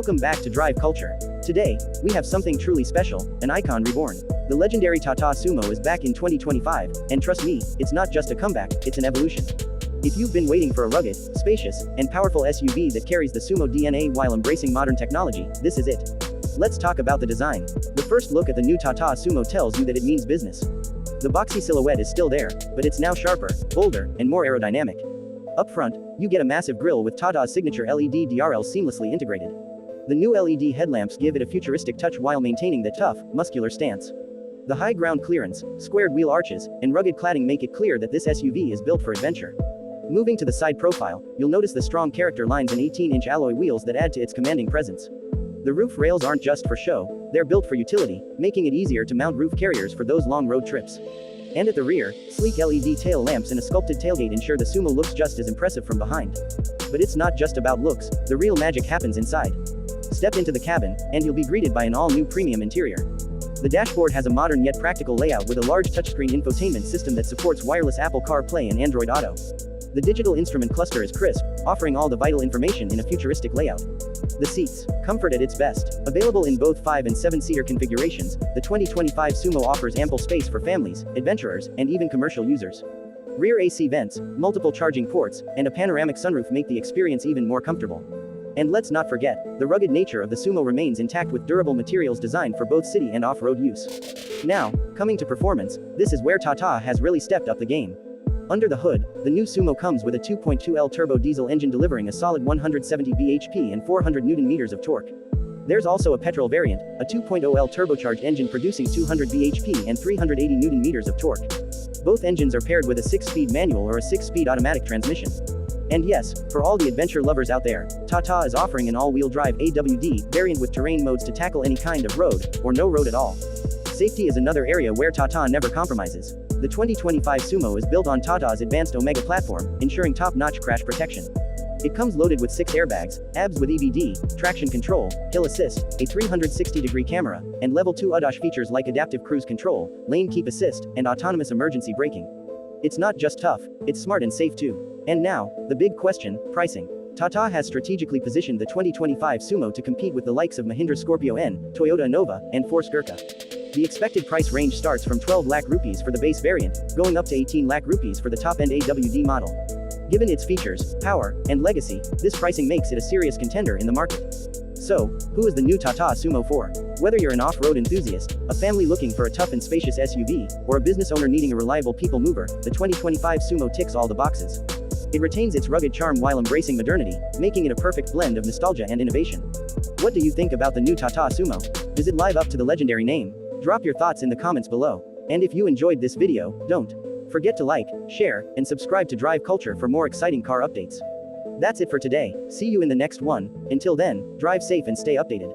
Welcome back to Drive Culture. Today, we have something truly special, an icon reborn. The legendary Tata Sumo is back in 2025, and trust me, it's not just a comeback, it's an evolution. If you've been waiting for a rugged, spacious, and powerful SUV that carries the Sumo DNA while embracing modern technology, this is it. Let's talk about the design. The first look at the new Tata Sumo tells you that it means business. The boxy silhouette is still there, but it's now sharper, bolder, and more aerodynamic. Up front, you get a massive grille with Tata's signature LED DRL seamlessly integrated. The new LED headlamps give it a futuristic touch while maintaining the tough, muscular stance. The high ground clearance, squared wheel arches, and rugged cladding make it clear that this SUV is built for adventure. Moving to the side profile, you'll notice the strong character lines and 18-inch alloy wheels that add to its commanding presence. The roof rails aren't just for show, they're built for utility, making it easier to mount roof carriers for those long road trips. And at the rear, sleek LED tail lamps and a sculpted tailgate ensure the Sumo looks just as impressive from behind. But it's not just about looks, the real magic happens inside. Step into the cabin, and you'll be greeted by an all-new premium interior. The dashboard has a modern yet practical layout with a large touchscreen infotainment system that supports wireless Apple CarPlay and Android Auto. The digital instrument cluster is crisp, offering all the vital information in a futuristic layout. The seats, comfort at its best. Available in both 5 and 7-seater configurations, the 2025 Sumo offers ample space for families, adventurers, and even commercial users. Rear AC vents, multiple charging ports, and a panoramic sunroof make the experience even more comfortable. And let's not forget, the rugged nature of the Sumo remains intact with durable materials designed for both city and off-road use. Now, coming to performance, this is where Tata has really stepped up the game. Under the hood, the new Sumo comes with a 2.2L turbo diesel engine delivering a solid 170 bhp and 400 Nm of torque. There's also a petrol variant, a 2.0L turbocharged engine producing 200 bhp and 380 Nm of torque. Both engines are paired with a 6-speed manual or a 6-speed automatic transmission. And yes, for all the adventure lovers out there, Tata is offering an all-wheel drive AWD variant with terrain modes to tackle any kind of road, or no road at all. Safety is another area where Tata never compromises. The 2025 Sumo is built on Tata's advanced Omega platform, ensuring top-notch crash protection. It comes loaded with 6 airbags, ABS with EBD, traction control, hill assist, a 360-degree camera, and level 2 ADAS features like adaptive cruise control, lane keep assist, and autonomous emergency braking. It's not just tough, it's smart and safe too. And now, the big question, pricing. Tata has strategically positioned the 2025 Sumo to compete with the likes of Mahindra Scorpio N, Toyota Innova, and Force Gurkha. The expected price range starts from 12 lakh rupees for the base variant, going up to 18 lakh rupees for the top-end AWD model. Given its features, power, and legacy, this pricing makes it a serious contender in the market. So, who is the new Tata Sumo for? Whether you're an off-road enthusiast, a family looking for a tough and spacious SUV, or a business owner needing a reliable people mover, the 2025 Sumo ticks all the boxes. It retains its rugged charm while embracing modernity, making it a perfect blend of nostalgia and innovation. What do you think about the new Tata Sumo? Does it live up to the legendary name? Drop your thoughts in the comments below. And if you enjoyed this video, don't forget to like, share, and subscribe to Drive Culture for more exciting car updates. That's it for today. See you in the next one. Until then, drive safe and stay updated.